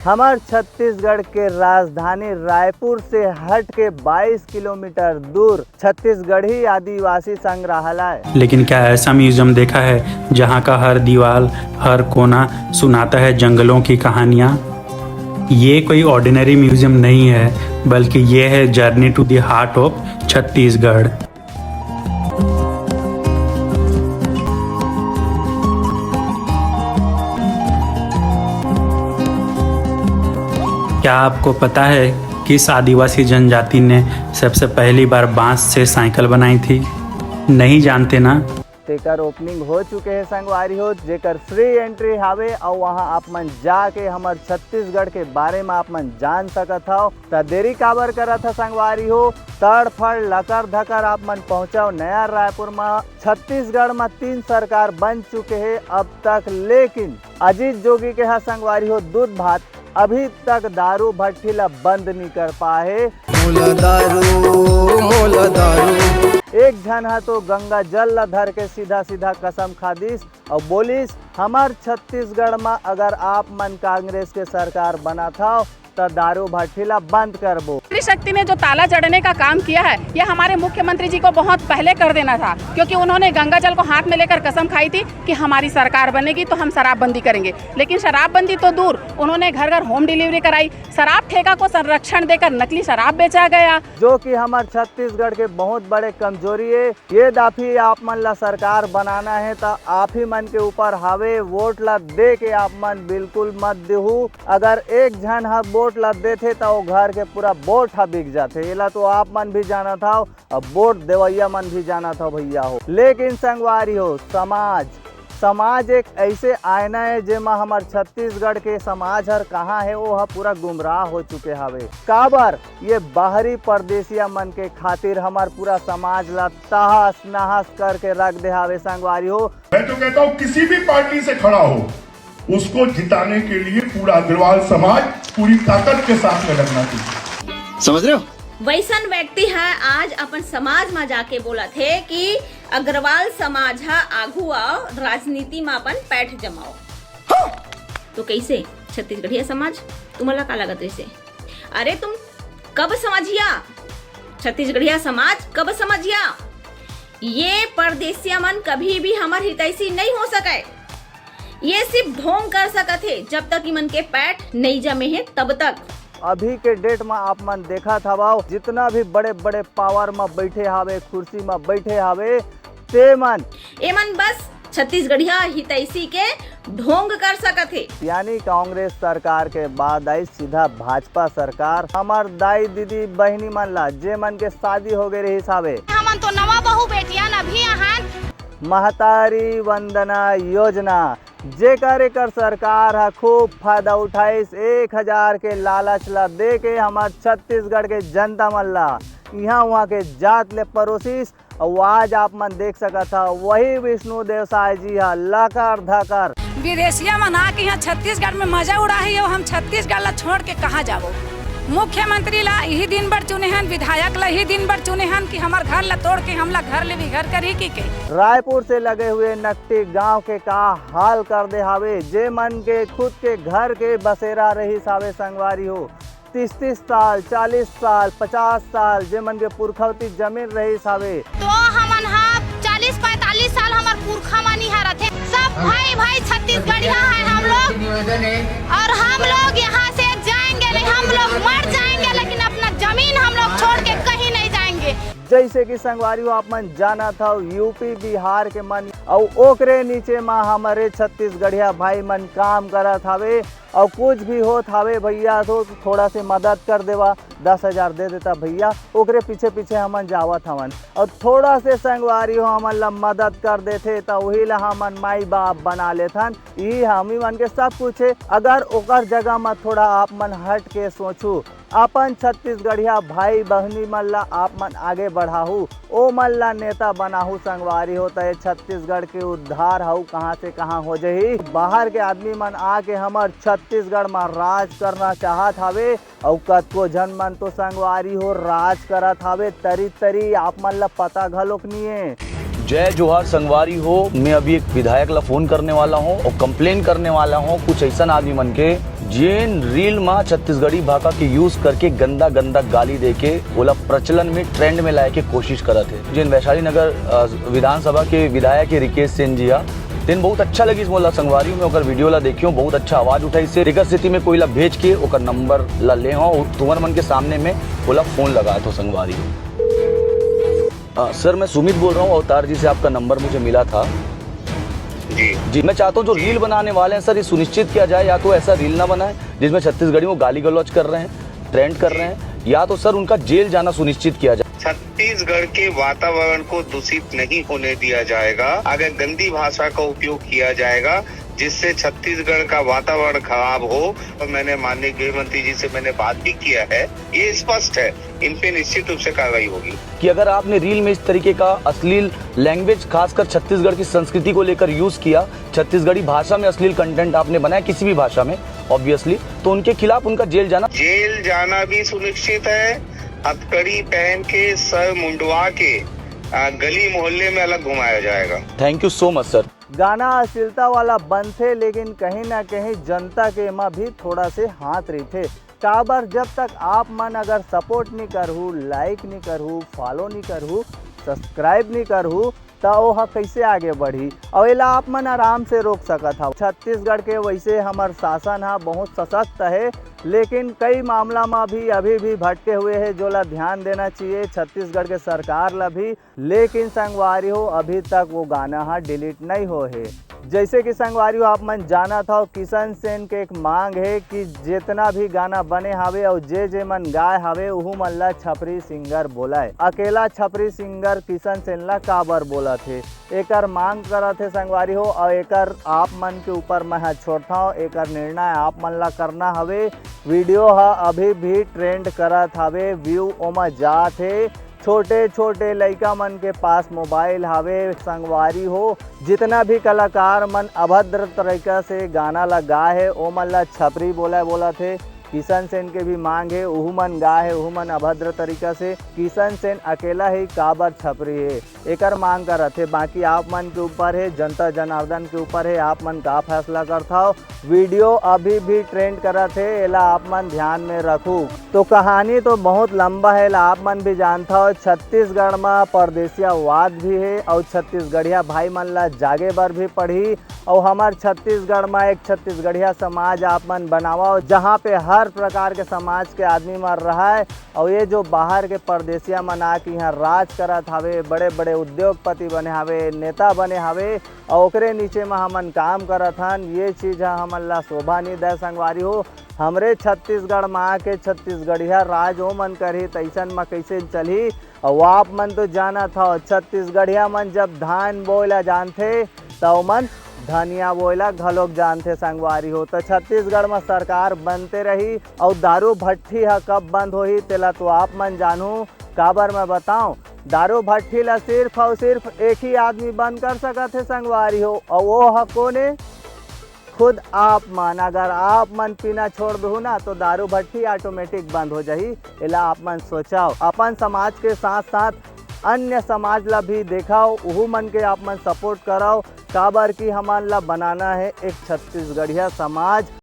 हमार छत्तीसगढ़ के राजधानी रायपुर से हट के 22 किलोमीटर दूर छत्तीसगढ़ी आदिवासी संग्रहालय। लेकिन क्या ऐसा म्यूजियम देखा है जहाँ का हर दीवार हर कोना सुनाता है जंगलों की कहानियाँ? ये कोई ऑर्डिनरी म्यूजियम नहीं है, बल्कि ये है journey to the heart of Chhattisgarh. क्या आपको पता है किस आदिवासी जनजाति ने सबसे पहली बार बांस से साइकिल बनाई थी? नहीं जानते ना? तेकर ओपनिंग हो चुके हैं संगवारी हो, जेकर फ्री एंट्री हावे और वहां आप मन जाके हमार छत्तीसगढ़ के बारे में आप मन जान सकत हो। त देरी काबर करत था संगवारी हो, तड़फड़ लकर धकर आप मन पहुंचाओ नया रायपुर में। छत्तीसगढ़ में 3 सरकार बन चुके हैं अब तक, लेकिन अजीत जोगी के यहाँ संगवारी हो दूध भात अभी तक दारू भट्टी ला बंद नहीं कर पाए। मोला दारू एक जन है तो गंगा जल ला धर के सीधा सीधा कसम खादिस और बोलिस हमार छत्तीसगढ़ में अगर आप मन कांग्रेस के सरकार बना था तो दारू भट्टी ला बंद करबो। शक्ति ने जो ताला जड़ने का काम किया है, यह हमारे मुख्यमंत्री जी को बहुत पहले कर देना था, क्योंकि उन्होंने गंगा जल को हाथ में लेकर कसम खाई थी कि हमारी सरकार बनेगी तो हम शराबबंदी करेंगे। लेकिन शराबबंदी तो दूर, उन्होंने घर घर होम डिलीवरी कराई, शराब ठेका को संरक्षण देकर नकली शराब बेचा गया, जो कि हमारे छत्तीसगढ़ के बहुत बड़े कमजोरी है। ये दाफी आप मन ला सरकार बनाना है तो आप ही मन के ऊपर हावे, वोट ला दे के आप मन बिल्कुल मत देहू। अगर एक जन हा वोट ला देते तो वो घर के पूरा वोट हा बिक जाते। ये ला तो आप मन भी जाना था, अब वोट देवैया मन भी जाना था भैया हो। लेकिन संगवारी हो, समाज एक ऐसे आईना है जेमा हमार छत्तीसगढ़ के समाज हर कहाँ है वो पूरा गुमराह हो चुके हवे। काबर ये बाहरी परदेसिया मन के खातिर हमार पूरा समाज ला तहस नहस करके रख दे हवे संगवारी हो। मैं तो कहता हूँ किसी भी पार्टी से खड़ा हो, उसको जिताने के लिए पूरा अग्रवाल समाज पूरी ताकत के साथ में लगना चाहिए। समझ रहे हो? वैसन व्यक्ति है आज अपन समाज में जाके बोला थे कि अग्रवाल समाज है आगू आओ, राजनीति में अपन पैठ जमाओ। तो कैसे छत्तीसगढ़िया समाज तुम्हारा का लागत वैसे? अरे तुम कब समझिया छत्तीसगढ़िया समाज, कब समझिया ये परदेसिया मन कभी भी हमार हितैषी नहीं हो सके। ये सिर्फ ढोंग कर सकत है, जब तक मन के पैठ नहीं जमे हैं तब तक। अभी के डेट में आप मन देखा था भाव, जितना भी बड़े बड़े पावर में बैठे हावे, कुर्सी में बैठे हावे, ते मन एमन बस छत्तीसगढ़िया हितैषी के ढोंग कर सकत है। यानी कांग्रेस सरकार के बाद आई सीधा भाजपा सरकार। हमार दाई दीदी बहनी मन ला जे मन के शादी हो गए हिसाबे, हमन तो नवा बहू बेटियां अभी यहाँ महतारी वंदना योजना जेकर एकर सरकार है खूब फायदा उठाइस। 1000 के लालच ला दे के हमार छत्तीसगढ़ के जनता मन ला यहाँ वहाँ के जात ले परोसिस। और आज आप मन देख सका था वही विष्णु देव साय जी है लकर धकर विदेशिया मना के यहाँ छत्तीसगढ़ में मजा उड़ा है। हम छत्तीसगढ़ ला छोड़ के कहाँ जाबो? मुख्यमंत्री ला यही दिन भर चुने हैं, विधायक ला यही दिन भर चुने हैं कि हमार घर ला तोड़ के हमला घर ले भी घर कर ही की। रायपुर से लगे हुए नकटी गांव के का हाल कर दे हावे, जे मन के खुद के घर के बसेरा रही सावे संगवारी हो। 30-30 साल 40 साल 50 साल जे मन के पुरखौती जमीन रही सावे, तो हमन 40-45 साल हमार पुरखा मानी हारा थे। सब भाई छत्तीसगढ़िया है हम लोग, और हम लोग यहाँ से जाएंगे नहीं, हम लोग मर जाएंगे, लेकिन अपना जमीन हम लोग छोड़ के कहीं नहीं जाएंगे। जैसे कि संगवारी हो आप मन जाना था यूपी बिहार के मन और ओकरे नीचे में हमारे छत्तीसगढ़िया भाई मन काम करत हवे। और कुछ भी होत हवे भैया तो थोड़ा से मदद कर देवा, 10,000 दे देता भैया, ओकरे पीछे पीछे हमन जावत हवन। और थोड़ा से संगवारी हो हमन ला मदद कर देते तो वही ला हमन माई बाप बना लेथन। ये हम ही मन के सब कुछ है। अगर ओकर जगह में थोड़ा आप मन हट के सोचू, अपन छत्तीसगढ़िया भाई बहनी मन ला आप मन आगे बढ़ाहू, ओ मन ला नेता बनाहू संगवारी होता है। छत्तीसगढ़ के उद्धार हाउ कहाँ से कहाँ हो जाही। बाहर के आदमी मन आके हमार छत्तीसगढ़ में राज करना चाहत हावे और कतको जन मन तो संगवारी हो राज करत हावे तरी तरी आप मन ला पता घलोक नहीं है। जय जोहार संगवारी हो। मैं अभी एक विधायक ला फोन करने वाला हूँ और कंप्लेन करने वाला हूँ कुछ ऐसा आदमी मन के जिन रील माँ छत्तीसगढ़ी भाषा के यूज करके गंदा गंदा गाली देके बोला प्रचलन में ट्रेंड में लाए के कोशिश करा थे। जिन वैशाली नगर विधानसभा के विधायक रिकेश सिंह जी दिन बहुत अच्छा लगी मोला संगवारी में ओकर वीडियो ला देखियो, बहुत अच्छा आवाज उठाई से रिकर स्थिति में कोई ला भेज के ओकर नंबर ला ले हो तुमर मन के सामने में बोला फोन लगा तो संगवारी। सर मैं सुमित बोल रहा हूँ, अवतार जी से आपका नंबर मुझे मिला था। जी मैं चाहता हूँ जो रील बनाने वाले हैं सर ये सुनिश्चित किया जाए या तो ऐसा रील ना बनाए जिसमें छत्तीसगढ़ी को गाली गलौज कर रहे हैं, ट्रेंड कर रहे हैं, या तो सर उनका जेल जाना सुनिश्चित किया जाए। छत्तीसगढ़ के वातावरण को दूषित नहीं होने दिया जाएगा। अगर गंदी भाषा का उपयोग किया जाएगा जिससे छत्तीसगढ़ का वातावरण खराब हो, और मैंने माननीय गृह मंत्री जी से मैंने बात भी किया है, ये स्पष्ट है, इन पे निश्चित रूप से कार्रवाई होगी। कि अगर आपने रील में इस तरीके का अश्लील लैंग्वेज खासकर छत्तीसगढ़ की संस्कृति को लेकर यूज किया, छत्तीसगढ़ी भाषा में अश्लील कंटेंट आपने बनाया किसी भी भाषा में ऑब्वियसली, तो उनके खिलाफ उनका जेल जाना भी सुनिश्चित है। हथकड़ी पहन के सर मुंडवा के गली मोहल्ले में अलग घुमाया जाएगा। Thank you so much sir. गाना अश्लीलता वाला बंद थे, लेकिन कहीं ना कहीं जनता के माँ भी थोड़ा से हाथ रही थे। काबर जब तक आप मन अगर सपोर्ट नहीं करहू, लाइक नहीं करहू, फॉलो नहीं करहू, सब्सक्राइब नहीं करहू, तो वह कैसे आगे बढ़ी और एला आप मन आराम से रोक सकत हा। छत्तीसगढ़ के वैसे हमार शासन हा बहुत सशक्त है, लेकिन कई मामला में भी अभी भी भटके हुए हैं, जो ला ध्यान देना चाहिए छत्तीसगढ़ के सरकार ला भी। लेकिन संगवारी हो अभी तक वो गाना हा डिलीट नहीं हो है। जैसे कि संगवारी हो आप मन जाना था, किशन सेन के एक मांग है कि जितना भी गाना बने हावे और जे मन गाय हावे उहू मन ला छपरी सिंगर बोलाए। अकेला छपरी सिंगर किशन सेन ला काबर बोला थे, एकर मांग करा थे संगवारी हो, और एकर आप मन के ऊपर मैं छोड़ता हूँ, एकर निर्णय आप मन ला करना हवे। वीडियो हा अभी भी ट्रेंड करत हवे, व्यू ओमा जात है। छोटे छोटे लइका मन के पास मोबाइल हावे संगवारी हो, जितना भी कलाकार मन अभद्र तरीका से गाना लगा है ओ मन ला छपरी बोला थे। किशन सेन के भी मांग है उहू मन गा है, उहू मन अभद्र तरीका से। किशन सेन अकेला ही काबर छपरी है, एकर मांग करत है। बाकी आप मन के ऊपर है, जनता जनार्दन के ऊपर है, आप मन का फैसला करता हो। वीडियो अभी भी ट्रेंड करत है, एला आप मन ध्यान में रखू। तो कहानी तो बहुत लंबा है, एला आप मन भी जानता हो। छत्तीसगढ़ में परदेसियावाद भी है और छत्तीसगढ़िया भाई मन ला जागे बर भी पढ़ी, और हमार छत्तीसगढ़ में एक छत्तीसगढ़िया समाज आप मन बनावा जहाँ पे हर प्रकार के समाज के आदमी मर रहा है। और ये जो बाहर के परदेसिया मन आके यहाँ राज करत हावे, बड़े बड़े उद्योगपति बने हावे, नेता बने हावे, और ओकरे नीचे में हमन काम करत हन, ये चीज़ हमन ला शोभा नहीं दे संगवारी हो। हमरे छत्तीसगढ़ में आके छत्तीसगढ़िया राज ओ मन करही, तैसन में कैसे चलही। और आप मन तो जाना था छत्तीसगढ़िया मन जब धान बोला जानते तो मन धनिया बोला घलोक जानते संगवारी हो। तो छत्तीसगढ़ में सरकार बनते रही और दारू भट्ठी है कब बंद होही तेला तो आप मन जानू। काबर मैं बताऊं, दारू भट्ठी ला सिर्फ और सिर्फ एक ही आदमी बंद कर सकत है संगवारी हो, और वो है कोने, खुद आप मन। अगर आप मन पीना छोड़ दो ना तो दारू भट्ठी ऑटोमेटिक बंद हो जाही। एला आप मन सोचाओ, अपन समाज के साथ साथ अन्य समाज ला भी देखाओ, उहू मन के आप मन सपोर्ट कराओ। काबर की हमार ला बनाना है एक छत्तीसगढ़िया समाज।